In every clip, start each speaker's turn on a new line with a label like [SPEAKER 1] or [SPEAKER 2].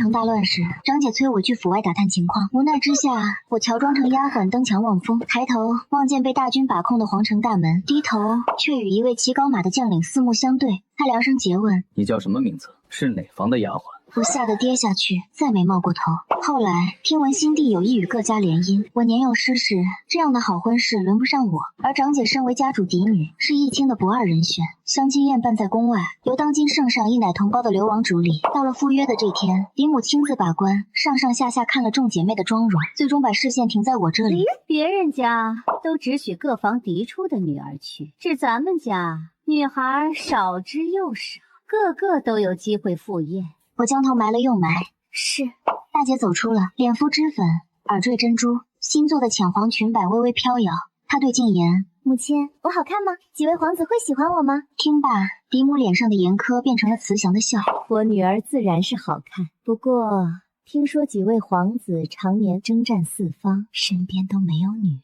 [SPEAKER 1] 成大亂時，長姐催我去府外打探情況。無奈之下，我喬裝成丫鬟登牆望風，抬頭望見被大軍把控的皇城大門，低頭卻與一位騎高馬的将領四目相對。他量身詰問：“
[SPEAKER 2] 你叫什麼名字？是哪房的丫鬟？”
[SPEAKER 1] 我嚇得跌下去，再沒冒過頭。後來聽聞新帝有意與各家聯姻，我年幼失勢，這樣的好婚事輪不上我。而長姐身為家主嫡女，是議卿的不二人選。相親宴辦在宮外，由當今圣上一奶同胞的流亡主理。到了赴約的這天，嫡母親自把關，上上下下看了众姐妹的妝容，最終把視線停在我這裡。
[SPEAKER 3] 別人家都只許各房嫡出的女兒去，是咱們家女孩少之又少，個個都有機會赴宴。
[SPEAKER 1] 我将頭埋了又埋。
[SPEAKER 3] 是。
[SPEAKER 1] 大姐走出了，臉敷脂粉，耳坠珍珠，新做的淺黄裙摆微微飘摇。她对静言：“
[SPEAKER 4] 母親，我好看吗？幾位皇子會喜歡我嗎？”
[SPEAKER 1] 听罢，嫡母臉上的嚴苛變成了慈祥的笑。
[SPEAKER 3] 我女兒自然是好看，不過聽說幾位皇子常年征戰四方，身邊都沒有女人，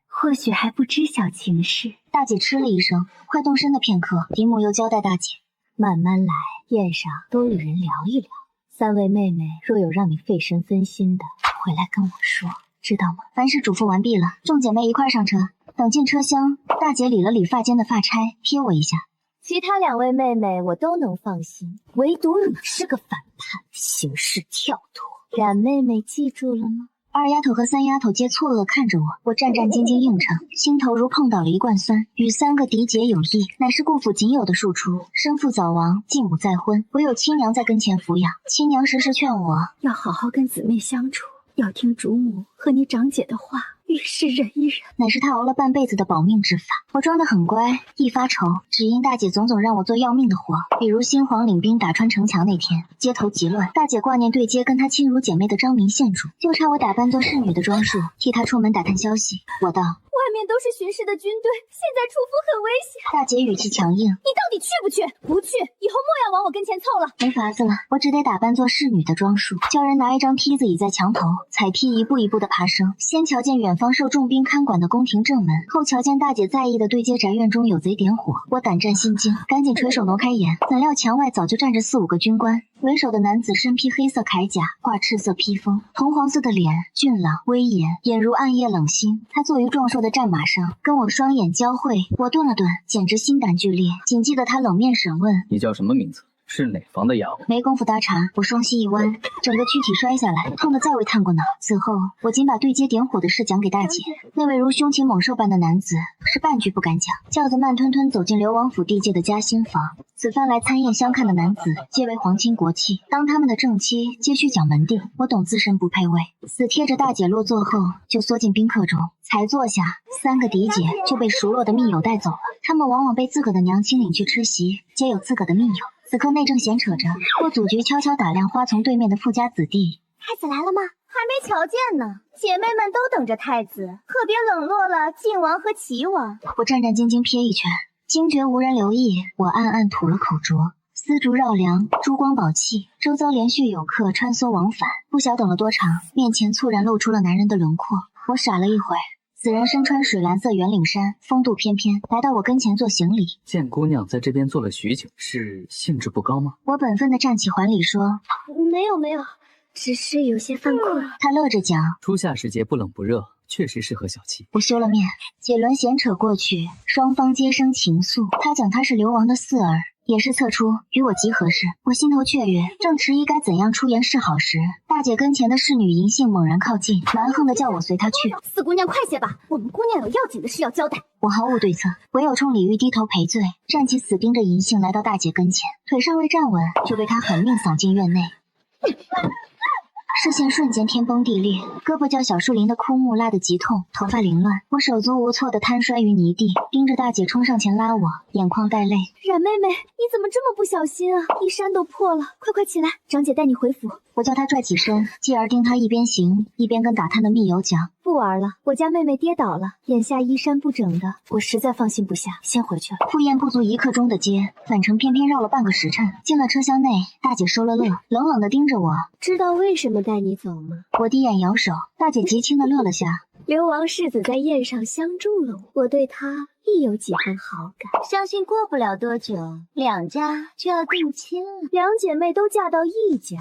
[SPEAKER 3] 或許還不知曉情勢。
[SPEAKER 1] 大姐嗤了一聲，快動身的片刻，嫡母又交代大姐：“
[SPEAKER 3] 慢慢来，宴上多与人聊一聊。三位妹妹若有讓你费神分心的，回来跟我說，知道吗？”
[SPEAKER 1] 凡事嘱咐完畢了，众姐妹一塊上車。等進車廂，大姐理了理发间的发釵，瞥我一下。
[SPEAKER 3] 其他2位妹妹我都能放心，唯獨你是個反叛，行事跳脫。冉妹妹记住了嗎？
[SPEAKER 1] 二丫頭和三丫頭皆錯愕看着我，我戰戰兢兢應承，心頭如碰倒了一罐酸。與3個嫡姐有意，乃是顧府僅有的庶出，生父早亡，繼母再婚，唯有親娘在跟前撫養。親娘時时勸我
[SPEAKER 3] 要好好跟姊妹相處，要聽主母和你長姐的話，遇事忍一忍，
[SPEAKER 1] 乃是她熬了半輩子的保命之法。我裝得很乖，一發愁，只因大姐種種讓我做要命的活，比如新皇領兵打穿城牆那天，街頭急亂，大姐掛念對接跟她親如姐妹的張明獻主，就差我打扮做侍女的裝束，替她出门打探消息。我道：“
[SPEAKER 4] 外面都是巡视的軍隊，現在出府很危險。”
[SPEAKER 1] 大姐語氣強硬：“
[SPEAKER 4] 你到底去不去？不去，以後莫要往我跟前湊了。”
[SPEAKER 1] 沒法子了，我只得打扮做侍女的裝束，叫人拿一張梯子倚在牆頭，踩梯一步一步的爬升。先瞧見遠方受重兵看管的宮廷正門，後瞧見大姐在意的對街宅院中有賊點火，我膽戰心驚，趕緊垂手挪開眼，怎料牆外早就站着4、5個軍官。為首的男子身披黑色鎧甲，掛赤色披風，銅黃色的臉俊朗威嚴，眼如暗夜冷星。他坐於壯碩的戰馬上，跟我雙眼交匯。我頓了頓，簡直心膽俱裂。謹記得他冷面審問：“
[SPEAKER 2] 你叫什麼名字？是哪房的丫鬟？”
[SPEAKER 1] 沒工夫搭茬，我雙膝一彎，整個軀體摔下來，痛得再未探過腦。此後，我僅把對街點火的事講給大姐。那位如凶禽猛獸般的男子是半句不敢講。轎子慢吞吞走進流亡府地界的嘉興房。此番來參宴相看的男子皆為皇親國戚，當他們的正妻皆需講門第。我懂自身不配位，死貼着大姐落座後就縮進賓客中。才坐下，3個嫡姐就被熟絡的密友帶走了。他們往往被自個的娘親領去吃席，皆有自個的密友。此刻內正閒扯着，或祖局悄悄打量花叢對面的富家子弟。
[SPEAKER 4] 太子來了嗎？還沒瞧見呢。姐妹們都等着太子，可別冷落了晉王和齊王。
[SPEAKER 1] 我戰戰兢兢瞥一圈，驚覺無人留意，我暗暗吐了口濁。絲竹繞梁，珠光寶氣，周遭連續有客穿梭往返。不曉等了多長，面前猝然露出了男人的輪廓。我傻了一會，此人身穿水藍色圓領衫，風度翩翩，來到我跟前做行禮。
[SPEAKER 2] 見姑娘在這邊坐了許久，是興致不高嗎？
[SPEAKER 1] 我本分地站起還禮說：“
[SPEAKER 4] 沒有，只是有些犯困。”
[SPEAKER 1] 他樂着講：“
[SPEAKER 2] 初夏時節不冷不熱，確實適合小憩。”
[SPEAKER 1] 我羞了面，幾輪閒扯過去，雙方皆生情愫。他講他是流亡的四兒，也是測出與我極合適。我心頭雀躍，正遲疑該怎樣出言是好時，大姐跟前的侍女銀杏猛然靠近，蠻橫地叫我隨她去。
[SPEAKER 4] 四姑娘快些吧，我們姑娘有要緊的事要交代。
[SPEAKER 1] 我毫無對策，唯有冲李煜低頭賠罪，站起死盯着銀杏來到大姐跟前，腿尚未站穩，就被她狠命掃進院內。視線瞬間天崩地裂，胳膊叫小樹林的枯木拉得極痛，頭髮凌亂，我手足無措地癱摔於泥地，盯着大姐衝上前拉我，眼眶帶淚。
[SPEAKER 4] 冉妹妹，你怎麼這麼不小心啊？衣衫都破了，快起來，長姐帶你回府。
[SPEAKER 1] 我叫她拽起身，繼而盯她一邊行一邊跟打探的密友講：“
[SPEAKER 3] 不玩了，我家妹妹跌倒了，眼下衣衫不整的，我實在放心不下，先回去了。”
[SPEAKER 1] 赴宴不足1刻鐘的街，返程偏偏繞了半個時辰。進了車廂內，大姐收了樂，冷冷地盯着我：“
[SPEAKER 3] 知道為什麼帶你走嗎？”
[SPEAKER 1] 我低眼搖手，大姐極輕地樂了下。
[SPEAKER 3] 流亡世子在宴上相中了我，對他亦有幾分好感，相信過不了多久，兩家就要定親了。两姐妹都嫁到一家，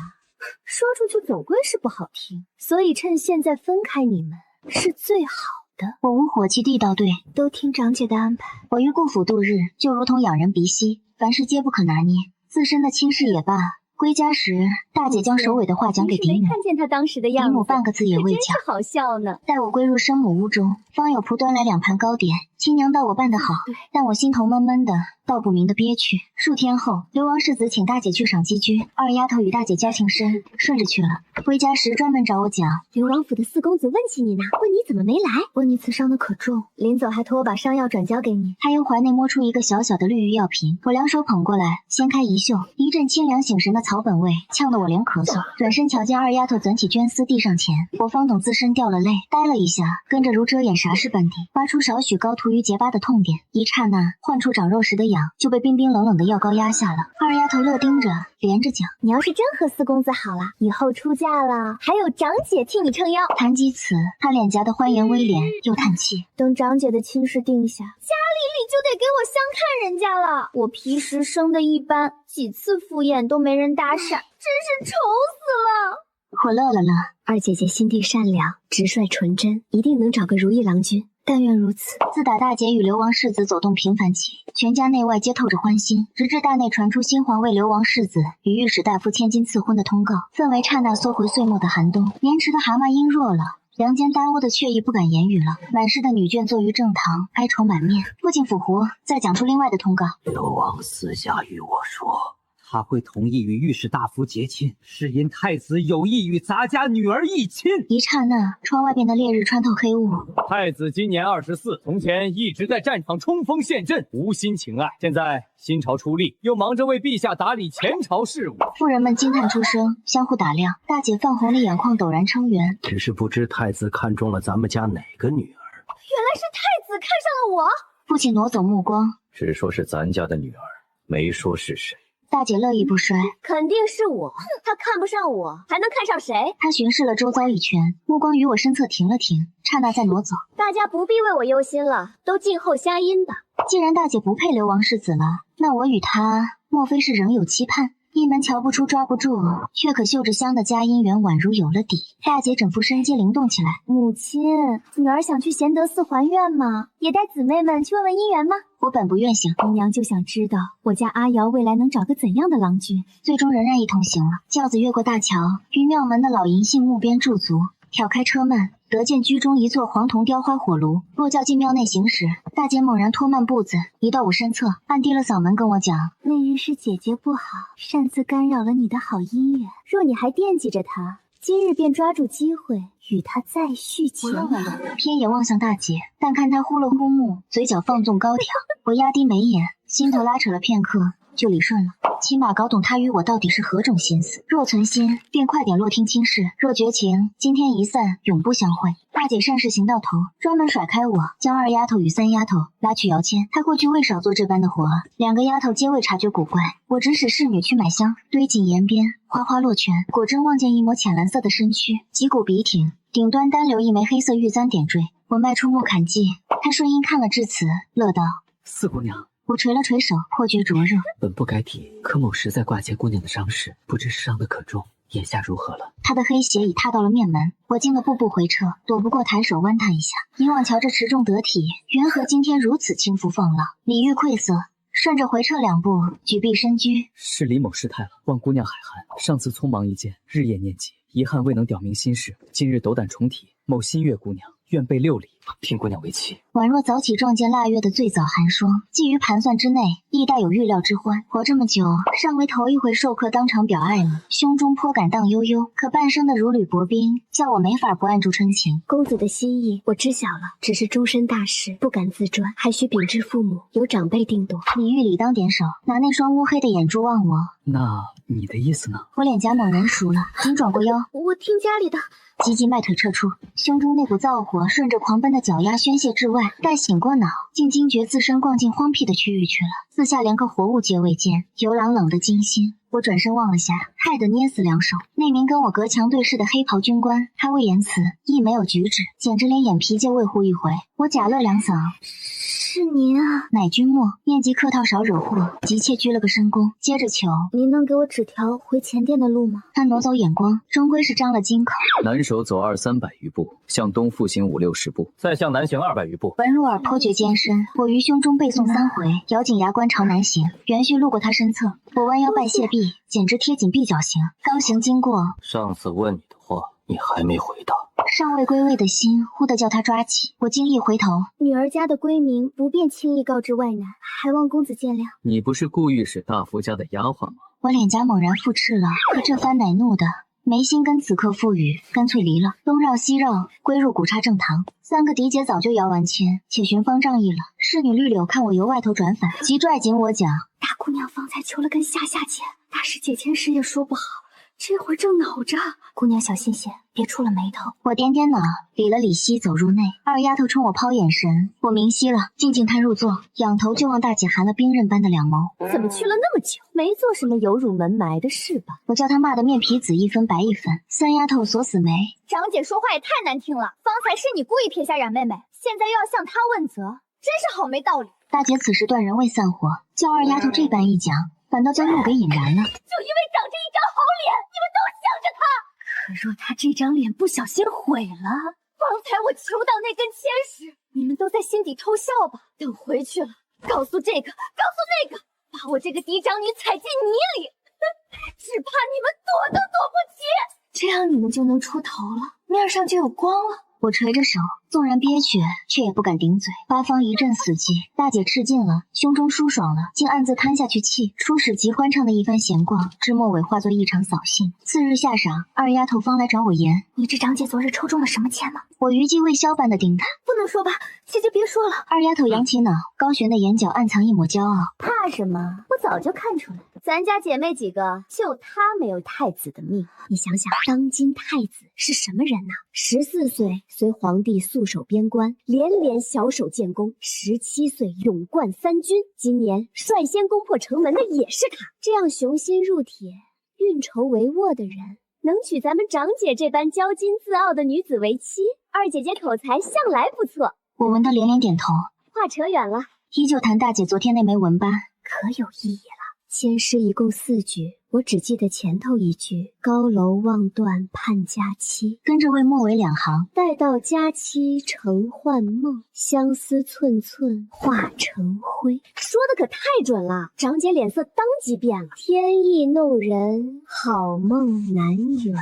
[SPEAKER 3] 說出去總歸是不好聽，所以趁現在分開你們是最好的。
[SPEAKER 1] 我无火气地道：对，
[SPEAKER 3] 都听长姐的安排。
[SPEAKER 1] 我于顾府度日，就如同仰人鼻息，凡事皆不可拿捏。自身的亲事也罢，归家時，大姐将首尾的话讲给嫡母，
[SPEAKER 3] 看见她当时的样子，
[SPEAKER 1] 嫡母半个字也未讲，
[SPEAKER 3] 真是好笑呢。
[SPEAKER 1] 待我歸入生母屋中，方有仆端來2盤糕點，親娘道我辦得好，但我心頭悶悶的，道不明的憋屈。數天後，流王世子請大姐去賞雞居，二丫頭與大姐交情深，順着去了。回家時專門找我講，
[SPEAKER 3] 流王府的四公子問起你呢，問你怎麼沒來，問你此傷的可重，臨走還托我把傷藥轉交給你。
[SPEAKER 1] 他由懷內摸出一個小小的綠玉藥瓶，我兩手捧過來，掀開一嗅，一陣清涼醒神的草本味，嗆得我連咳嗽。轉身瞧見二丫頭攢起絹絲遞上前，我方懂自身掉了淚，呆了一下，跟着如遮掩啥事般地挖出少許膏塗於結疤的痛點，一剎那患處長肉時的癢就被冰冰冷冷的藥膏壓下了。二丫頭樂盯着，連着講，
[SPEAKER 3] 你要是真和四公子好了，以後出嫁了還有長姐替你撐腰。
[SPEAKER 1] 談及此，他臉頰的歡顏微斂，又嘆氣，
[SPEAKER 3] 等長姐的親事定下，家裡就得給我相看人家了。我皮實生的一般，幾次赴宴都沒人搭訕，真是愁死了。
[SPEAKER 1] 我樂了樂，
[SPEAKER 3] 二姐姐心地善良，直率純真，一定能找個如意郎君。但願如此。
[SPEAKER 1] 自打大姐與流王世子走動頻繁起，全家內外皆透着歡心，直至大內傳出新皇為流王世子與御史大夫千金賜婚的通告，氛圍剎那縮回歲末的寒冬，年遲的蛤蟆音弱了，梁間耽誤的卻意不敢言語了。滿室的女眷坐於正堂，哀愁滿面。父親府胡再講出另外的通告，
[SPEAKER 2] 流王私下與我說，他會同意與御史大夫結親，是因太子有意與咱家女兒議親。
[SPEAKER 1] 一剎那，窗外邊的烈日穿透黑霧。
[SPEAKER 5] 太子今年24，從前一直在戰場衝鋒陷陣，無心情愛。現在新朝出力，又忙着為陛下打理前朝事務。
[SPEAKER 1] 婦人們驚嘆出聲，相互打量。大姐泛紅的眼眶陡然稱圓，
[SPEAKER 5] 只是不知太子看中了咱們家哪個女兒。
[SPEAKER 3] 原來是太子看上了我。
[SPEAKER 1] 父親挪走目光，
[SPEAKER 5] 只說是咱家的女兒，沒說是誰。
[SPEAKER 1] 大姐樂意不衰，
[SPEAKER 3] 肯定是我。他看不上我，還能看上誰？
[SPEAKER 1] 他巡視了周遭一圈，目光於我身側停了停，剎那再挪走。
[SPEAKER 3] 大家不必為我憂心了，都靜候佳音吧。
[SPEAKER 1] 既然大姐不配流王世子了，那我與他莫非是仍有期盼？一門瞧不出抓不住，卻可嗅着香的佳姻緣宛如有了底。大姐整副生機靈動起來。
[SPEAKER 3] 母親，女兒想去賢德寺還願嗎？也帶姊妹們去問問姻緣嗎？
[SPEAKER 1] 我本不願行，
[SPEAKER 3] 姨娘就想知道我家阿瑤未來能找個怎樣的郎君。
[SPEAKER 1] 最終仍然一同行了。轎子越過大橋，於廟門的老銀杏木邊駐足，挑開車門，得見居中一座黃銅雕花火爐。落轎進廟內行時，大姐猛然拖慢步子，移到我身側，暗低了嗓門跟我講：
[SPEAKER 3] 那日是姐姐不好，擅自干擾了你的好姻緣。若你還惦記着他，今日便抓住機會與他再續前緣。
[SPEAKER 1] 偏眼望向大姐，但看她忽了忽目，嘴角放縱高挑。我壓低眉眼，心頭拉扯了片刻，就理順了。起碼搞懂他與我到底是何種心思。若存心，便快點落聽親事；若絕情，今天一散，永不相會。大姐善事行到頭，專門甩開我，將二丫頭與三丫頭拉去搖籤。她過去未少做這般的活，兩個丫頭皆未察覺古怪。我指使侍女去買香，堆緊沿邊，花花落全。果真望見一抹淺藍色的身軀，脊骨筆挺，頂端單留一枚黑色玉簪點綴。我邁出木砍記，她順應看了至此，樂道：
[SPEAKER 2] 四姑娘。
[SPEAKER 1] 我捶了捶手，破覺灼熱。
[SPEAKER 2] 本不該提，可某實在掛結姑娘的傷勢，不知是傷得可重，眼下如何了？
[SPEAKER 1] 他的黑鞋已踏到了面門，我驚得步步回撤，躲不過抬手彎他一下。以往瞧着持重得體，緣何今天如此輕浮放浪？禮遇愧色，順着回撤2步，舉臂深居。
[SPEAKER 2] 是李某失態了，望姑娘海涵。上次匆忙一見，日夜念記，遺憾未能表明心事。今日斗膽重提，某心悅姑娘，願備6禮，聘姑娘為妻。
[SPEAKER 1] 宛若早起撞見臘月的最早寒霜，寄於盤算之內，亦帶有預料之歡。活這麼久，尚為頭一回受客當場表愛呢，胸中頗感蕩悠悠，可半生的如履薄冰，叫我沒法不按住春情。
[SPEAKER 3] 公子的心意我知曉了，只是終身大事不敢自專，還需稟知父母，由長輩定奪。
[SPEAKER 1] 李煜理當點首，拿那雙烏黑的眼珠望我。
[SPEAKER 2] 那你的意思呢？
[SPEAKER 1] 我臉頰猛然熟了，緊轉過腰。
[SPEAKER 3] 我聽家裡的。
[SPEAKER 1] 急急邁腿撤出，胸中那股燥火順着狂奔的腳丫宣洩至外。待醒過腦，竟驚覺自身逛進荒僻的區域去了，四下連個活物皆未見，遊廊冷得驚心。我轉身望了下，害得捏死兩手。那名跟我隔牆對視的黑袍軍官，他未言辭，亦沒有舉止，簡直連眼皮皆未呼一回。我假樂兩嗓。
[SPEAKER 4] 是您啊。
[SPEAKER 1] 乃君莫，念及客套少惹禍，急切鞠了個深躬，接着求
[SPEAKER 4] 您能給我指條回前殿的路嗎？
[SPEAKER 1] 他挪走眼光，終歸是張了金口。
[SPEAKER 2] 南手走200-300余步，向東復行50-60步，
[SPEAKER 5] 再向南行200餘步。
[SPEAKER 1] 文入耳頗覺艱深，我於胸中背誦3回，咬緊牙關朝南行。元旭路過他身側，我彎腰拜謝畢，簡直貼緊臂腳行。剛行經過，
[SPEAKER 5] 上次問你的話，你還沒回答。
[SPEAKER 1] 尚未歸位的心忽地叫他抓起，我驚異回頭，
[SPEAKER 4] 女兒家的閨名不便輕易告知外男，還望公子見諒。
[SPEAKER 2] 你不是顾御史大夫家的丫鬟嗎？
[SPEAKER 1] 我臉頰猛然復赤了，可這番乃怒的眉心跟此刻腹語，乾脆離了，東繞西繞，歸入古剎正堂。3個嫡姐早就搖完籤，且尋方仗義了。侍女綠柳看我由外頭轉返，急拽緊我講：
[SPEAKER 4] 大姑娘方才求了跟下籤，大師姐前时也說不好，這會兒正惱着。姑娘小心些，別觸了眉頭。
[SPEAKER 1] 我點點腦，理了理膝，走入內。二丫頭衝我拋眼神，我明晰了，靜靜攤入座，仰頭就望大姐含了冰刃般的兩眸。
[SPEAKER 3] 怎麼去了那麼久？沒做什麼有辱門楣的事吧？
[SPEAKER 1] 我叫她罵得面皮紫一分白一分。3丫頭鎖死眉，
[SPEAKER 4] 長姐說話也太難聽了，方才是你故意撇下冉妹妹，現在又要向她問責，真是好沒道理。
[SPEAKER 1] 大姐此時斷人未散夥，叫二丫頭這般一講，反倒將怒給引燃了。
[SPEAKER 4] 就因為長着一張好臉，你們都向着她。
[SPEAKER 3] 可若她這張臉不小心毀了，
[SPEAKER 4] 方才我求到那根籤時，你們都在心底偷笑吧。等回去了，告訴这個，告訴那個，把我這個嫡長女踩進泥裡，只怕你們躲都躲不起。
[SPEAKER 3] 這樣你們就能出頭了，面上就有光了。
[SPEAKER 1] 我垂着手，縱然憋屈，卻也不敢頂嘴。八方一陣死寂，大姐吃盡了，胸中舒爽了，竟暗自攤下去氣。初始極歡暢的一番閒逛，至末尾化作一場掃興。次日下晌，二丫頭方來找我言：
[SPEAKER 4] 你知長姐昨日抽中了什麼籤嗎？
[SPEAKER 1] 我餘悸未消般的盯她。
[SPEAKER 4] 不能說吧，姐姐別說了。
[SPEAKER 1] 二丫頭揚起腦，高懸的眼角暗藏一抹驕傲。
[SPEAKER 3] 怕什麼？我早就看出來，咱家姐妹幾個，就她沒有太子的命。你想想，當今太子是什麼人呢？14歲隨皇帝戍守邊關，連連小守建功；17歲勇冠3軍，今年率先攻破城門的也是他。這樣雄心入鐵、運籌帷幄的人，能娶咱們長姐這般驕矜自傲的女子為妻？二姐姐口才向來不錯。
[SPEAKER 1] 我聞得連連點頭。
[SPEAKER 3] 話扯遠了，
[SPEAKER 1] 依舊談大姐昨天那枚文班，
[SPEAKER 3] 可有意義了。籤詩一共4句，我只記得前頭一句：高樓望斷盼佳期，
[SPEAKER 1] 跟着為末尾2行：
[SPEAKER 3] 待到佳期成幻夢，相思寸寸化成灰。說的可太準了，長姐臉色當即變了。天意弄人，好夢難圓。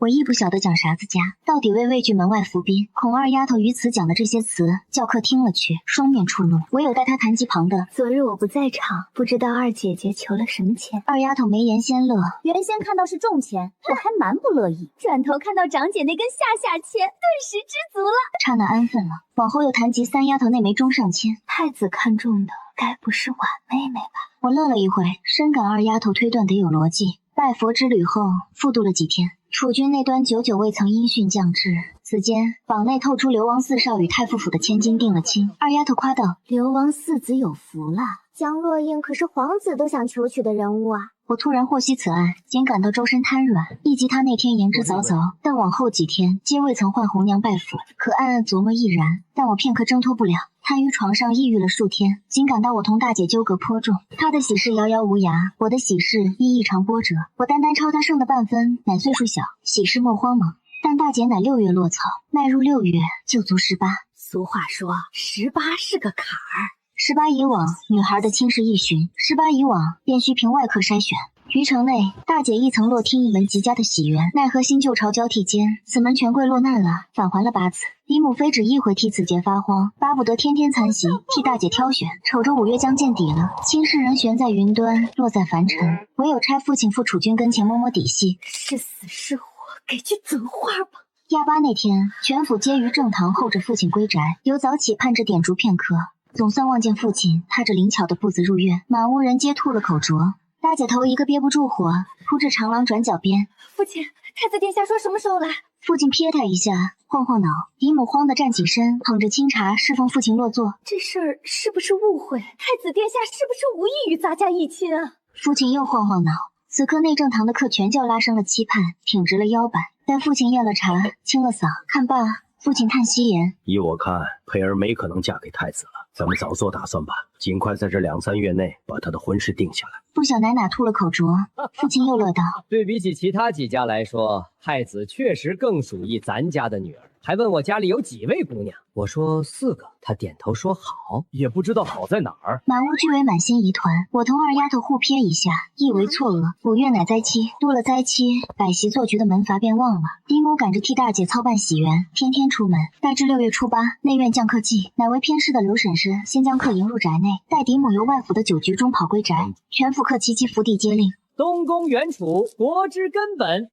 [SPEAKER 1] 我亦不曉得講啥子家，到底為畏懼門外伏兵。孔二丫頭於此講的這些詞，教客聽了去，雙面觸怒。唯有待她談及旁的，
[SPEAKER 3] 昨日我不在場，不知道二姐姐求了什麼籤。
[SPEAKER 1] 二丫頭眉顏先樂，
[SPEAKER 3] 原先看到是重籤，我還蠻不樂意，轉頭看到長姐那根下籤，頓時知足了，
[SPEAKER 1] 剎那安分了。往後又談及3丫頭那枚中上籤，
[SPEAKER 3] 太子看中的該不是婉妹妹吧？
[SPEAKER 1] 我樂了一會，深感二丫頭推斷得有邏輯。拜佛之旅後，復度了幾天。楚軍那端久久未曾音訊降至，此間坊內透出流亡四少與太傅府的千金定了親。二丫頭誇道：
[SPEAKER 3] 流亡四子有福了。
[SPEAKER 4] 江若映可是皇子都想求娶的人物啊。
[SPEAKER 1] 我突然獲悉此案，僅感到周身癱軟，憶及他那天言之鑿鑿，但往後幾天皆未曾喚紅娘拜府，可暗暗琢磨亦然。但我片刻掙脫不了，癱於床上抑鬱了數天，僅感到我同大姐糾葛頗重。她的喜事遙遙無涯，我的喜事亦異常波折。我單單超她勝的半分，乃歲數小，喜事莫慌忙。但大姐乃6月落草，邁入6月就足18。
[SPEAKER 3] 俗話說，18是個坎兒。
[SPEAKER 1] 18以往，女孩的親事易尋；18以往，便需憑外客篩選。於城內，大姐亦曾落聽一門極佳的喜緣，奈何新舊朝交替間，此門權貴落難了，返還了8次。李母妃只一回替此節發慌，巴不得天天參席，替大姐挑選。瞅着5月將見底了，親事人懸在雲端，落在凡塵，唯有差父親赴楚軍跟前摸摸底細。
[SPEAKER 3] 是死是活，給句準話吧。
[SPEAKER 1] 亞巴那天，全府皆於正堂候着父親歸宅，由早起盼着點燭片刻，總算望見父親踏着靈巧的步子入院，滿屋人皆吐了口濁。大姐頭一個憋不住火，撲至長廊轉角邊。
[SPEAKER 4] 父親，太子殿下說什麼時候來？
[SPEAKER 1] 父親瞥他一下，晃晃腦。姨母慌得站起身，捧着清茶侍奉父親落座。
[SPEAKER 3] 這事兒是不是誤會？
[SPEAKER 4] 太子殿下是不是無意與咱家議親啊？
[SPEAKER 1] 父親又晃晃腦。此刻內正堂的客全叫拉升了期盼，挺直了腰板。待父親咽了茶，清了嗓，看罷，父親嘆息言：
[SPEAKER 6] 依我看，佩兒沒可能嫁給太子了。咱們早做打算吧，尽快在这2、3月內把他的婚事定下来。
[SPEAKER 1] 不小奶哪吐了口浊，父親又樂道：
[SPEAKER 5] 对比起其他幾家來說，太子確實更屬意咱家的女兒。還問我家裡有幾位姑娘，我說4個，他點頭說好，也不知道好在哪兒。
[SPEAKER 1] 滿屋俱為滿心疑團，我同二丫頭互瞥一下，亦為錯愕。5月乃災期，多了災期，擺席做局的門閥便忘了。嫡母趕着替大姐操辦喜園，天天出門。待至6月初8，內院降客季，乃為偏師的劉嬸嬸先將客迎入宅內，待嫡母由外府的酒局中跑歸宅，全府客齊齊伏地接令。
[SPEAKER 5] 東宮原處，國之根本。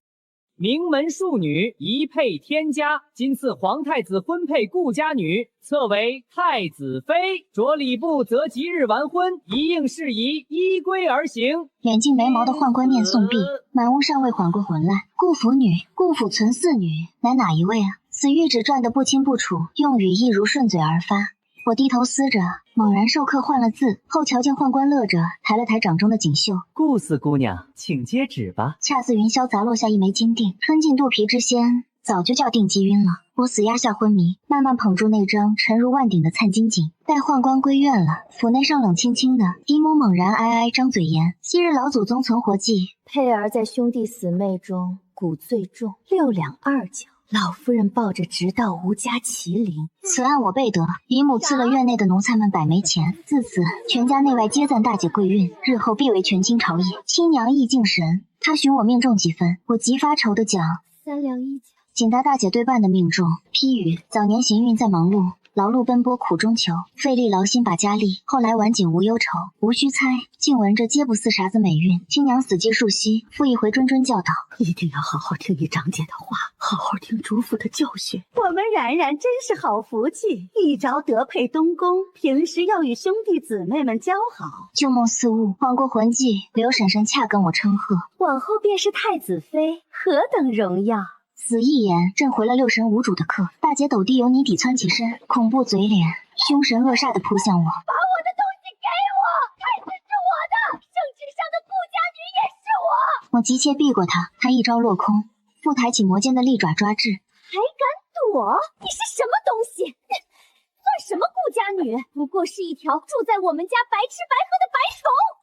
[SPEAKER 5] 名門庶女一配天家，今賜皇太子婚配顧家女，冊為太子妃。着禮部則即日完婚，一應事宜，依規而行。
[SPEAKER 1] 眼近眉毛的宦官念诵畢，滿屋尚未緩過魂來。顧府女，顧府存4女，乃哪一位啊？此諭旨撰得不清不楚，用語亦如順嘴而發。我低頭思着，猛然授課換了字，後瞧見宦官樂着，抬了抬掌中的錦繡。
[SPEAKER 2] 顧四姑娘，請接旨吧。
[SPEAKER 1] 恰似雲霄砸落下一枚金锭，吞進肚皮之先，早就叫定機暈了。我死壓下昏迷，慢慢捧住那張沉如萬頂的灿金锦。待宦官歸院了，府內尚冷清清的，嫡母猛然哀哀張嘴言：昔日老祖宗存活記，
[SPEAKER 4] 佩兒在兄弟死妹中骨最重，6兩2角。老夫人抱着直到吴家麒麟，
[SPEAKER 1] 此案我备得。姨母赐了院內的奴才們100枚錢，自此全家內外皆讚大姐貴運，日後必為權傾朝野。親娘亦敬神，她許我命中幾分，我極發愁的講
[SPEAKER 4] 3兩1角。
[SPEAKER 1] 僅答大姐對半的命中，批語早年行運在忙碌，勞碌奔波苦中求，費力勞心把家立，後來晚景無憂愁。無需猜，竟聞着皆不似啥子美運。親娘死寂數息，復一回諄諄教導：
[SPEAKER 7] 一定要好好聽你長姐的話，好好聽主父的教訓。我們冉冉真是好福气，一朝得配東宮，平時要與兄弟姊妹們交好。
[SPEAKER 1] 舊夢似霧，緩過魂際，劉嬸嬸恰跟我稱賀，
[SPEAKER 4] 往後便是太子妃，何等榮耀！
[SPEAKER 1] 此一言震回了6神無主的課。大姐陡地由泥底竄起身，恐怖嘴臉，凶神惡煞地撲向我。
[SPEAKER 4] 把我的東西給我！太子是我的，聖旨上的顧家女也是我。
[SPEAKER 1] 我急切避過他，他一招落空，復抬起魔尖的利爪抓至。
[SPEAKER 4] 還敢躲？你是什麼東西？算什麼顧家女？不過是一條住在我們家白吃白喝的白蟲。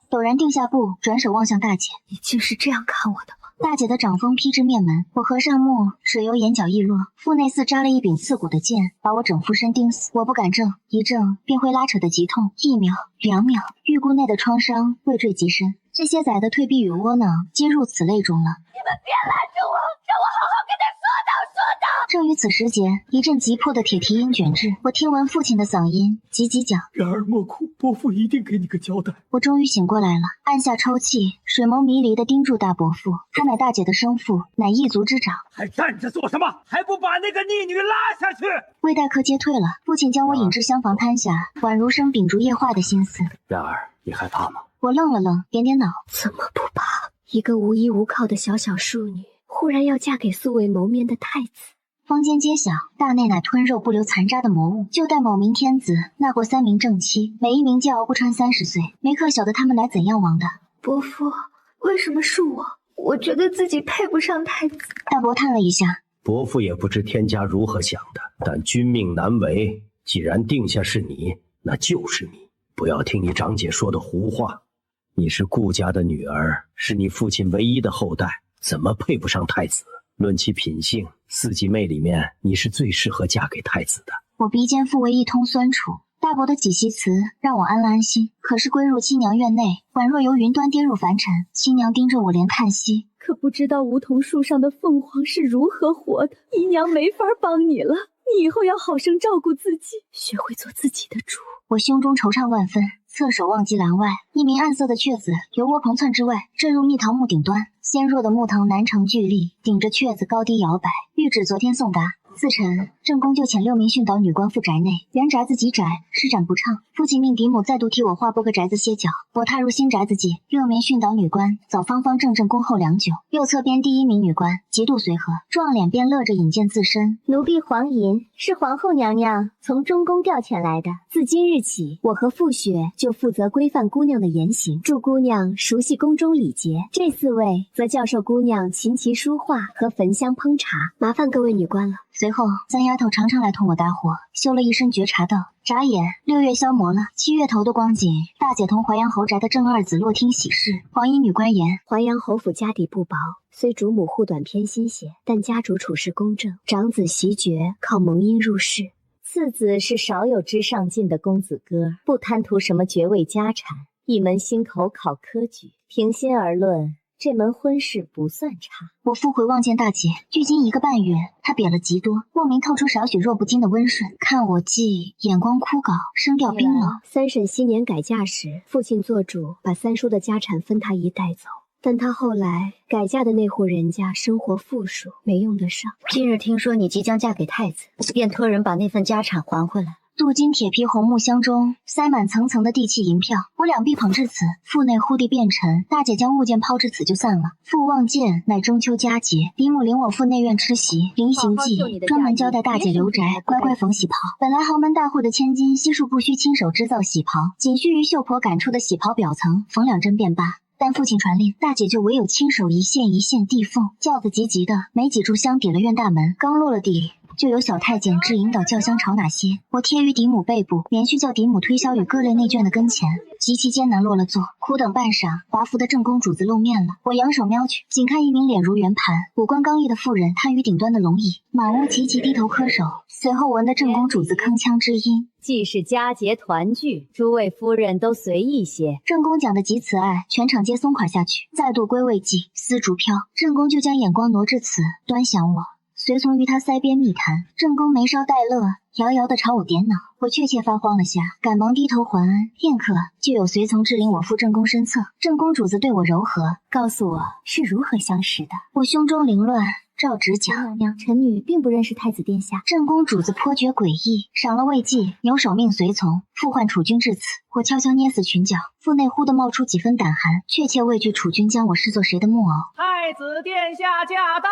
[SPEAKER 1] 陡然定下步，轉手望向大姐。
[SPEAKER 7] 你竟是這樣看我的嗎？
[SPEAKER 1] 大姐的掌風劈至面門，我合上目，水由眼角溢落，腹內似扎了一柄刺骨的劍，把我整副身釘死。我不敢正，一正便會拉扯的極痛，1秒2秒，玉骨內的創傷未墜極深。這些載的退避與窩囊，皆入此類中了。
[SPEAKER 4] 你們別攔着我，讓我好好跟他說道說道。
[SPEAKER 1] 正於此時節，一陣急迫的鐵蹄音捲至，我聽聞父親的嗓音，急急講：
[SPEAKER 5] 然而莫哭，伯父一定給你個交代。
[SPEAKER 1] 我終於醒過來了，按下抽泣，水眸迷離地盯住大伯父，他乃大姐的生父，乃一族之長。
[SPEAKER 5] 還站着做什麼？還不把那個逆女拉下去！
[SPEAKER 1] 未待客皆退了，父親將我引至廂房攤下，宛如生秉烛夜話的心思。
[SPEAKER 6] 然兒，你害怕嗎？
[SPEAKER 1] 我愣了愣，點點腦，
[SPEAKER 7] 怎麼不怕？一個無依無靠的小小庶女，忽然要嫁給素未謀面的太子。
[SPEAKER 1] 坊間皆曉，大內乃吞肉不留殘渣的魔物。就待某名天子納過3名正妻，每一名皆熬不穿30歲，沒可曉得他們乃怎樣亡的。
[SPEAKER 7] 伯父，為什麼是我？我覺得自己配不上太子。
[SPEAKER 1] 大伯嘆了一下，
[SPEAKER 6] 伯父也不知天家如何想的，但君命難違，既然定下是你，那就是你。不要聽你長姐說的胡話，你是顧家的女兒，是你父親唯一的後代，怎麼配不上太子？論其品性，4姐妹裡面你是最適合嫁給太子的。
[SPEAKER 1] 我鼻尖復為一通酸楚，大伯的幾席詞讓我安了安心。可是歸入親娘院內，宛若由雲端跌入凡塵，親娘盯着我連嘆息。
[SPEAKER 4] 可不知道梧桐樹上的鳳凰是如何活的，姨娘沒法幫你了。你以後要好生照顧自己，學會做自己的主。
[SPEAKER 1] 我胸中惆悵萬分，側手望擊欄外，一名暗色的雀子由窩棚竄之外，墜入蜜桃木頂端。纖弱的木藤難成巨力，頂着雀子高低搖擺。諭旨昨天送達，自晨正宮就遣6名訓導女官赴宅內，原宅子極窄，施展不暢。父親命嫡母再度替我劃撥個宅子歇腳。我踏入新宅子際，6名訓導女官早方方正正恭候良久。右側邊第1名女官極度隨和，壯臉邊樂着引薦自身。
[SPEAKER 3] 奴婢黃銀是皇後娘娘從中宮調遣來的，自今日起，我和傅雪就負責規範姑娘的言行，助姑娘熟悉宮中禮節。這4位則教授姑娘琴棋書畫和焚香烹茶，麻煩各位女官了。
[SPEAKER 1] 隨後，3丫頭常常來同我搭夥，修了一身絕茶道，眨眼，6月消磨了，7月頭的光景，大姐同淮阳侯宅的正二子落厅喜事。黄衣女官言，
[SPEAKER 3] 淮阳侯府家底不薄，虽主母护短偏心些，但家主处事公正，长子袭爵靠蒙姻入仕，次子是少有之上进的公子哥，不贪图什麼爵位家產，一门心口考科舉。平心而論，這門婚事不算差。
[SPEAKER 1] 我复回望见大姐，距今1個半月，她瘪了極多，莫名透出少許弱不禁的溫順。看我既眼光枯槁，聲調冰冷。
[SPEAKER 3] 三嬸昔年改嫁時，父親做主把三叔的家產分他一帶走，但他後來改嫁的那戶人家生活富庶，沒用得上。
[SPEAKER 1] 今日聽說你即將嫁給太子，便托人把那份家產還回來。鍍金鐵皮紅木箱中塞滿層層的地契銀票，我兩臂捧至此，腹內忽地變沉。大姐將物件拋至此就散了。父望見乃中秋佳節，嫡母領我赴內院吃席，臨行記專門交代大姐留宅，乖乖縫喜袍。本來豪門大戶的千金悉數不需親手織造喜袍，僅需於繡婆趕出的喜袍表層縫2針便罷。但父親傳令，大姐就唯有親手一線一線地縫。轎子急急的，沒幾炷香抵了院大門，剛落了地，就有小太監至引導轎廂朝哪些。我貼於嫡母背部，連續叫嫡母推銷與各類內眷的跟前，極其艱難落了座。苦等半晌，華服的正宮主子露面了。我仰首瞄去，僅看一名臉如圓盤、五官剛毅的婦人癱於頂端的龍椅，滿屋齊齊低頭磕手。隨後聞得正宮主子鏗鏘之音。
[SPEAKER 3] 既是佳節團聚，諸位夫人都隨意些。
[SPEAKER 1] 正宮講的極慈愛，全場皆鬆垮下去。再度歸位際，絲竹飄，正宮就將眼光挪至此，端詳我。隨從於他腮邊密談，正宮眉梢帶樂，遙遙地朝我點腦。我確切發慌了下，趕忙低頭還安。片刻，就有隨從至領我赴正宮身側。正宮主子對我柔和，告訴我是如何相識的。我胸中凌亂，照直講。
[SPEAKER 3] 娘娘，臣女並不認識太子殿下。
[SPEAKER 1] 正宮主子頗覺詭異，賞了慰藉，扭手命隨從復喚儲君至此。我悄悄捏死裙角，腹內忽地冒出幾分膽寒，確切畏懼儲君將我視作誰的木偶。
[SPEAKER 5] 太子殿下駕到！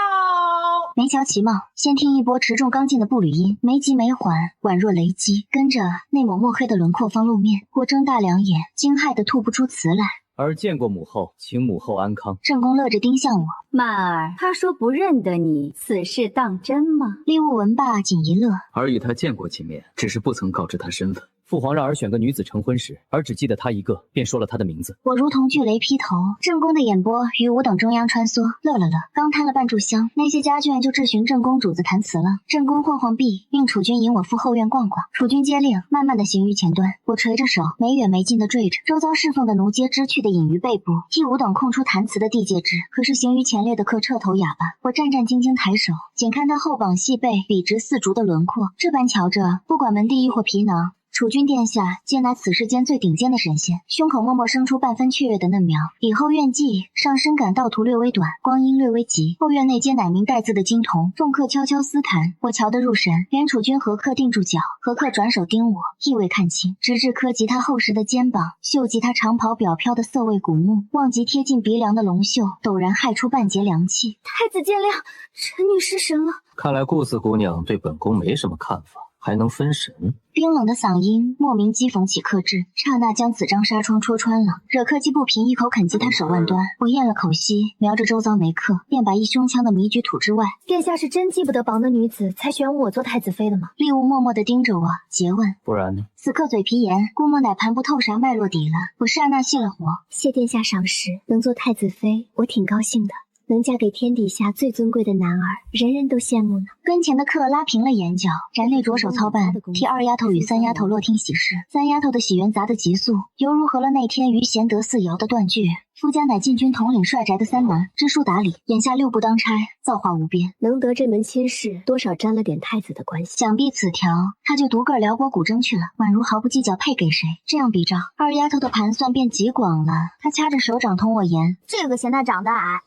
[SPEAKER 1] 沒瞧其貌，先聽一波持重剛勁的步履音，沒急沒緩，宛若雷擊。跟着那抹墨黑的輪廓方露面，我睜大兩眼，驚駭得吐不出詞來。
[SPEAKER 2] 兒見過母後，請母後安康。
[SPEAKER 1] 正宮樂着盯向我，
[SPEAKER 7] 曼兒，他說不認得你，此事當真嗎？
[SPEAKER 1] 利物聞罷僅一樂，
[SPEAKER 2] 兒與他見過幾面，只是不曾告知他身份。父皇讓兒選個女子成婚時，兒只記得她一個，便說了她的名字。
[SPEAKER 1] 我如同巨雷劈頭，正宮的眼波於我等中央穿梭，樂了樂，剛攤了半炷香，那些家眷就質詢正宮主子談辭了。正宮晃晃臂，命儲君引我赴後院逛逛。儲君接令，慢慢地行於前端，我垂着手，沒遠沒近地墜着。周遭侍奉的奴接知趣地引於背部，替吾等空出談辭的遞戒指。可是行於前列的客徹頭啞巴。我戰戰兢兢抬手，僅看他後膀細背筆直四足的輪廓，這般瞧着，不管門第亦或皮囊。儲君殿下皆乃此世間最頂尖的神仙，胸口默默生出半分雀躍的嫩苗。以後院記上身感道途略微短，光陰略微急。後院內皆乃明帶字的金銅，眾客悄悄私談，我瞧得入神。連儲君何刻定住腳，何刻轉手盯我，亦未看清。直至磕及他厚實的肩膀，嗅及他長袍表飄的色味古木，望及貼近鼻梁的龍袖，陡然駭出半截涼氣。
[SPEAKER 4] 太子見諒，臣女失神了。
[SPEAKER 6] 看來顧四姑娘對本宮沒什麼看法，還能分神。
[SPEAKER 1] 冰冷的嗓音莫名譏諷起克制，剎那將此張紗窗戳穿了。惹客姬不平一口啃擊他手腕端，我咽了口息，瞄着周遭沒客，便把一胸腔的謎舉吐之外。
[SPEAKER 4] 殿下是真記不得綁的女子，才選我做太子妃的嗎？
[SPEAKER 1] 利物默默地盯着我，詰問。
[SPEAKER 2] 不然呢？
[SPEAKER 1] 此刻嘴皮嚴，估摸乃盤不透啥脈絡底了。我剎那熄了火。
[SPEAKER 3] 謝殿下賞識，能做太子妃，我挺高興的。能嫁給天底下最尊貴的男兒，人人都羨慕呢。
[SPEAKER 1] 跟前的客拉平了眼角，然內着手操辦，替二丫頭與三丫頭落廳喜事。三丫頭的喜緣砸得急速，猶如合了那天於賢德寺搖的斷句。夫家乃禁軍統領帥宅的三男，知書達理，眼下6部當差，造化無邊。
[SPEAKER 3] 能得這門親事，多少沾了點太子的關係。
[SPEAKER 1] 想必此條，他就獨個兒撩撥古箏去了，宛如毫不計較配給誰。這樣比照，二丫頭的盤算便極廣了。她掐着手掌同我言：
[SPEAKER 4] 這個嫌他長得矮，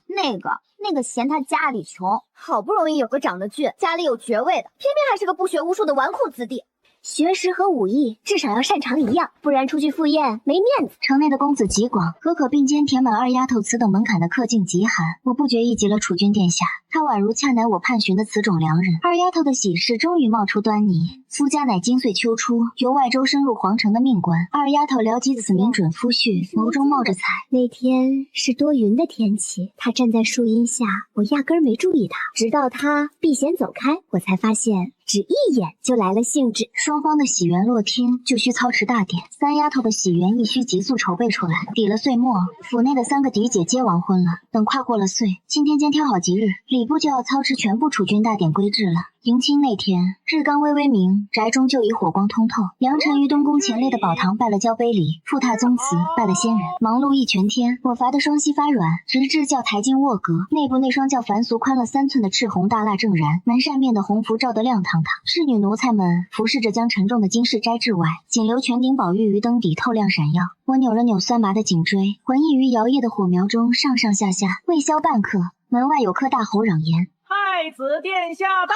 [SPEAKER 4] 那個嫌他家裡窮，好不容易有個長得俊、家裡有爵位的，偏偏還是個不學無術的紈絝子弟。
[SPEAKER 3] 學識和武藝至少要擅長一樣，不然出去赴宴沒面子。
[SPEAKER 1] 城內的公子極廣，何可並肩填滿二丫頭此等門檻的客境極寒。我不覺意及了儲君殿下，他宛如恰乃我盼尋的此種良人。二丫頭的喜事終於冒出端倪，夫家乃今歲秋初由外州升入皇城的命官。二丫頭聊及此名準夫婿，眸中冒着彩。
[SPEAKER 3] 那天是多雲的天氣，他站在樹蔭下，我壓根兒沒注意他，直到他避嫌走開，我才發現只一眼就來了興致。
[SPEAKER 1] 雙方的喜緣落天，就需操持大典。三丫頭的喜緣亦需急速籌備出來。抵了歲末，府內的3個嫡姐皆完婚了。等跨過了歲，今天间挑好吉日，礼部就要操持全部储君大典归置了。迎亲那天，日刚微微明，宅中就已火光通透。良辰于东宮前列的宝堂拜了交杯禮，復踏宗祠拜了先人，忙碌一全天，我乏得雙膝發軟，直至叫台階臥閣。內部那雙較凡俗寬了3寸的赤紅大蠟正燃，門扇面的紅符照得亮堂堂。侍女奴才們服侍着將沉重的金飾摘至外，僅留全頂寶玉於燈底透亮閃耀。我扭了扭酸麻的頸椎，魂逸於搖曳的火苗中，上上下下未消半刻，門外有客大吼嚷言：
[SPEAKER 5] 太子殿下到！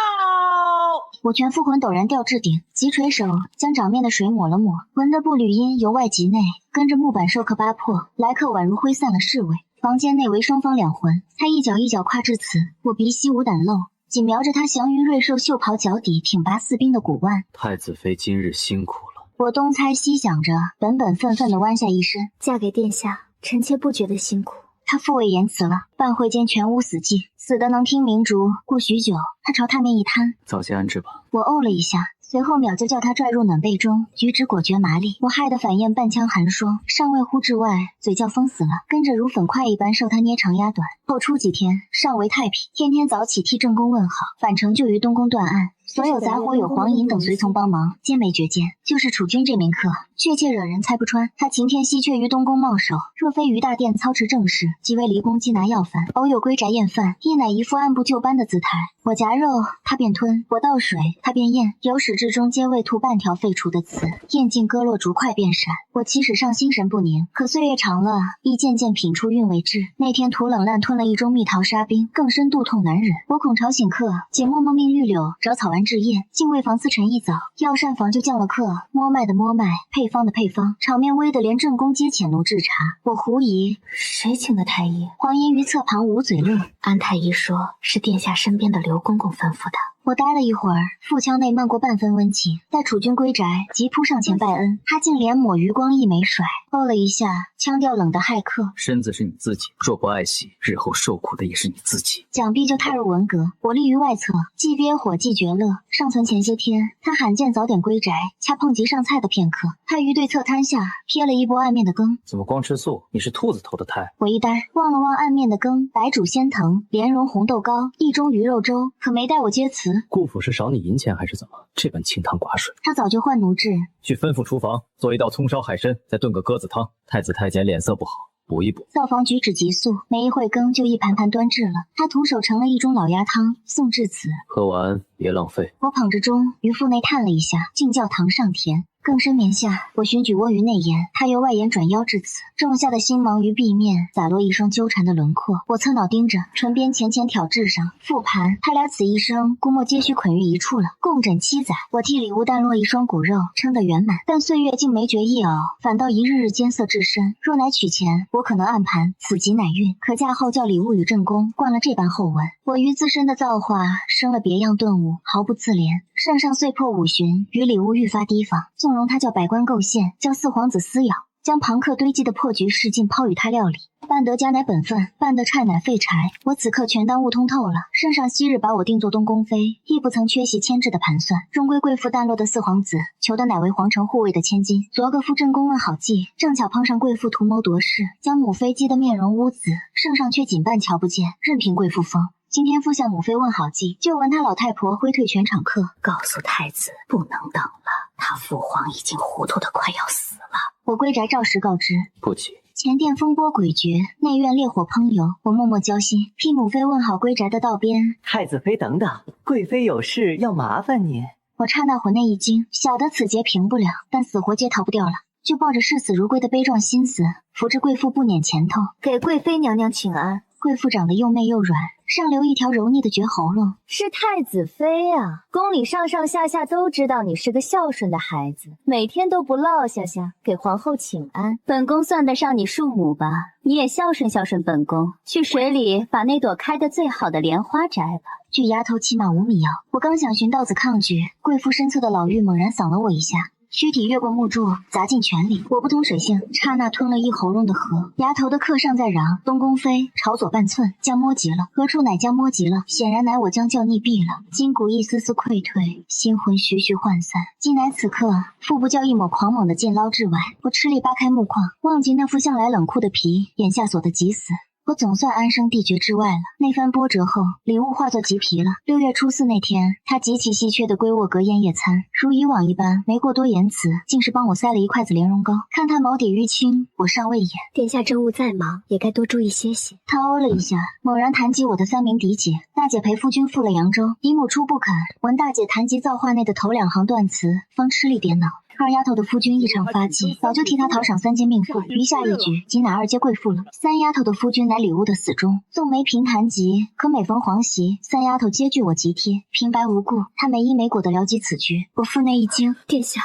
[SPEAKER 1] 我全副魂陡然吊至頂，急垂手將掌面的水抹了抹，聞得步履音由外及內，跟着木板授課八破，来客宛如揮散了侍衛。房間內為雙方兩魂，他一腳一腳跨至此，我鼻息無膽漏，緊瞄着他祥雲瑞獸袖袍腳底挺拔似冰的骨腕。
[SPEAKER 2] 太子妃今日辛苦了。
[SPEAKER 1] 我東猜西想着，本本分分地彎下一身，
[SPEAKER 3] 嫁給殿下，臣妾不覺得辛苦。
[SPEAKER 1] 他復未言辭了，半會間全無死寂，死得能聽明燭。過許久，他朝榻面一攤，
[SPEAKER 2] 早些安置吧。
[SPEAKER 1] 我哦了一下，隨後秒就叫他拽入暖被中，舉止果決麻利。我害得反咽半腔寒霜，尚未呼至外，嘴叫瘋死了，跟着如粉塊一般受他捏長壓短。後出幾天，尚為太平，天天早起替正宮問好，返程就於東宮斷案。所有雜活有黃銀等隨從幫忙，皆沒絕見。就是儲君這名客，確切惹人猜不穿。他晴天西闕於東宮冒守，若非於大殿操持政事，即為離宮積拿要飯。偶有歸宅宴飯，亦乃一副按部就班的姿態。我夾肉，他便吞；我倒水，他便咽。由始至終皆未吐半條廢除的詞，咽盡割落竹塊便閃。我起始上心神不寧，可歲月長了，亦漸漸品出韻味至。那天土冷爛吞了一盅蜜桃沙冰，更深肚痛難忍。我恐吵醒客，且默默命綠柳找草丸治咽。淨衛房司晨一早，藥膳房就降了客，摸脈的摸脈，配方的配方，場面微得連正宮皆遣奴治查。我狐疑，
[SPEAKER 7] 誰請的太醫？
[SPEAKER 1] 黃銀於側旁捂嘴樂。
[SPEAKER 7] 安太醫說是殿下身邊的劉公公吩咐的。
[SPEAKER 1] 我呆了一會兒，腹腔內漫過半分溫情。待儲君歸宅，急撲上前拜恩。他竟連抹餘光亦沒甩，哦了一下，腔調冷得駭客：
[SPEAKER 2] 身子是你自己，若不愛惜，日後受苦的也是你自己。
[SPEAKER 1] 講畢就踏入文閣，我立於外側，既憋火既絕樂。尚存前些天，他罕見早點歸宅，恰碰及上菜的片刻，他於對側攤下，瞥了一波案面的羹。
[SPEAKER 2] 怎麼光吃素？你是兔子頭的胎？
[SPEAKER 1] 我一呆，望了望案面的羹，白煮鮮藤，蓮蓉紅豆糕，一盅魚肉粥，可沒待我接詞。
[SPEAKER 2] 顧府是少你銀錢還是怎麼？這般清湯寡水。
[SPEAKER 1] 他早就換奴制，
[SPEAKER 2] 去吩咐廚房做一道蔥燒海參，再燉個鴿子湯。太子太監臉色不好，補一補。灶房舉止急速，沒一會羹就一盤盤端至了。他徒手盛了一盅老鴨湯，送至此。喝完別浪費。
[SPEAKER 1] 我捧着盅，於腹內嘆了一下，竟叫堂上甜。更深眠下，我尋舉臥於內檐，他由外檐轉腰至此，種下的星芒於壁面灑落一雙糾纏的輪廓。我側腦盯着，唇邊淺淺挑至上，復盤，他倆此一生估摸皆須捆於一處了，共枕7載。我替裡屋淡落一雙骨肉，撐得圓滿，但歲月竟沒覺一熬，反倒一日日艱澀至深。若乃取前，我可能暗盤此即乃運，可嫁後叫裡屋與正宮灌了這般後文，我於自身的造化生了別樣頓悟，毫不自憐。聖上歲破5旬，與裡屋愈發提防，縱容他叫百官構陷，叫四皇子撕咬，將龐客堆積的破局事盡拋與他料理。辦得家乃本分，辦得差乃廢柴。我此刻全當悟通透了。聖上昔日把我定做東宮妃，亦不曾缺席牽制的盤算。終歸貴婦淡落的四皇子，求的乃為皇城護衛的千金。昨個赴正宮問好計，正巧碰上貴婦圖謀奪勢，將母妃激得面容烏紫。聖上卻僅半瞧不見，任憑貴婦瘋。今天復向母妃問好計，就聞他老太婆揮退全場客，
[SPEAKER 7] 告訴太子不能等了，他父皇已經糊塗得快要死了。
[SPEAKER 1] 我歸宅照實告知，
[SPEAKER 2] 不急。
[SPEAKER 1] 前殿風波詭譎，內院烈火烹油，我默默交心，替母妃問好歸宅的道邊。
[SPEAKER 8] 太子妃等等，貴妃有事要麻煩您。
[SPEAKER 1] 我剎那魂內一驚，曉得此劫平不了，但死活皆逃不掉了，就抱着視死如歸的悲壯心思，扶着貴婦不攆前頭，給貴妃娘娘請安。貴婦長得又媚又軟，上留一條柔膩的絕喉嚨。
[SPEAKER 4] 是太子妃啊，宮裡上上下下都知道你是個孝順的孩子，每天都不落下給皇後請安。本宮算得上你庶母吧，你也孝順孝順本宮，去水裡把那朵開得最好的蓮花摘吧。
[SPEAKER 1] 距丫頭起碼5米遙，我剛想尋道子抗拒，貴婦身側的老嫗猛然搡了我一下。軀體越過木柱，砸進泉裡。我不通水性，剎那吞了一喉嚨的河。崖頭的客尚在嚷：東宮妃，朝左半寸，將摸急了。何處乃將摸急了？显然乃我将叫溺斃了。筋骨一絲絲溃退，心魂徐徐渙散。既乃此刻，腹部叫一抹狂猛的劲撈至外。我吃力扒開木框，忘記那副向来冷酷的皮，眼下锁得極死。我总算安生地绝之外了。那番波折後，礼物化作麂皮了。6月初4那天，他極其稀缺的归卧隔宴夜餐，如以往一般，沒過多言辭，竟是幫我塞了一筷子蓮蓉糕。看他眸底淤青，我尚未演。
[SPEAKER 3] 殿下政務再忙，也該多注意些些。
[SPEAKER 1] 他哦了一下，猛然談及我的3名嫡姐。大姐陪夫君赴了揚州，嫡母初不肯，聞大姐談及造化內的頭2行斷詞，方吃力點腦。二丫頭的夫君異常發跡，早就替他討賞3間命婦，餘下一舉即乃2階貴婦了。3丫頭的夫君乃李屋的死忠，縱沒評談及，可每逢皇席，3丫頭皆拒我極貼，平白無故，他沒因沒果的聊及此局。我腹內一驚，
[SPEAKER 3] 殿下，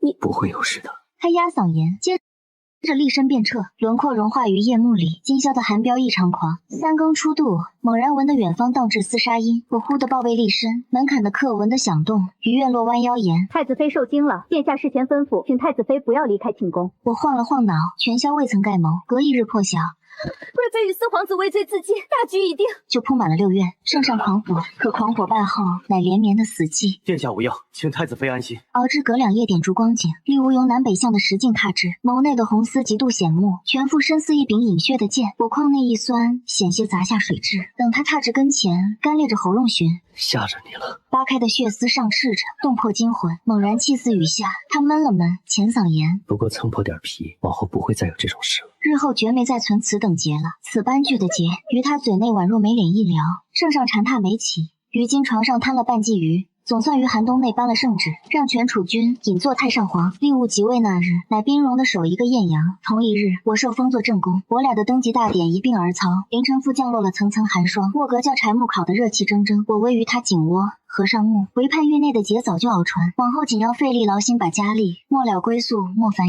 [SPEAKER 3] 你
[SPEAKER 6] 不會有事的。
[SPEAKER 1] 他壓嗓言，接着立身便撤，輪廓融化於夜幕裡。今宵的寒標異常狂。3更初度，猛然聞得遠方蕩至廝殺音，我忽地抱背立身，門檻的刻聞得響動，於院落彎腰言：
[SPEAKER 9] 太子妃受驚了，殿下事前吩咐，請太子妃不要離開寢宮。
[SPEAKER 1] 我晃了晃腦，全宵未曾蓋謀，隔一日破曉。
[SPEAKER 4] 貴妃與4皇子畏罪自盡，大局已定，
[SPEAKER 1] 就鋪滿了6院，聖上狂火，可狂火敗後，乃連綿的死寂。
[SPEAKER 10] 殿下無恙，請太子妃安心。
[SPEAKER 1] 熬至隔2夜點燭光景，立無由南北向的石徑踏至，眸內的紅絲極度顯目，全副身似一柄飲血的劍。我眶內一酸，險些砸下水蛭。等他踏至跟前，乾裂着喉嚨詢：
[SPEAKER 6] 嚇着你了？
[SPEAKER 1] 扒開的血絲上赤着，動魄驚魂，猛然氣似雨下。他悶了悶，淺嗓言：
[SPEAKER 6] 不過蹭破點皮，往後不會再有這種事了。
[SPEAKER 1] 日後絕沒再存此等節了。此般劇的節，於他嘴內宛若沒臉一繩。聖上禪榻沒起，於今床上攤了半鯽魚。總算於寒冬內頒了聖旨，讓全儲君引坐太上皇。立務即位那日，乃彬榮的首一個豔陽。同一日，我受封作正宮，我倆的登基大典一並而操。凌晨復降落了層層寒霜，臥閣叫柴木烤得熱氣蒸蒸。我偎於他頸窩，合上目，唯盼獄內的節早就熬傳。往後僅要費力勞心把家立，末了歸宿莫煩。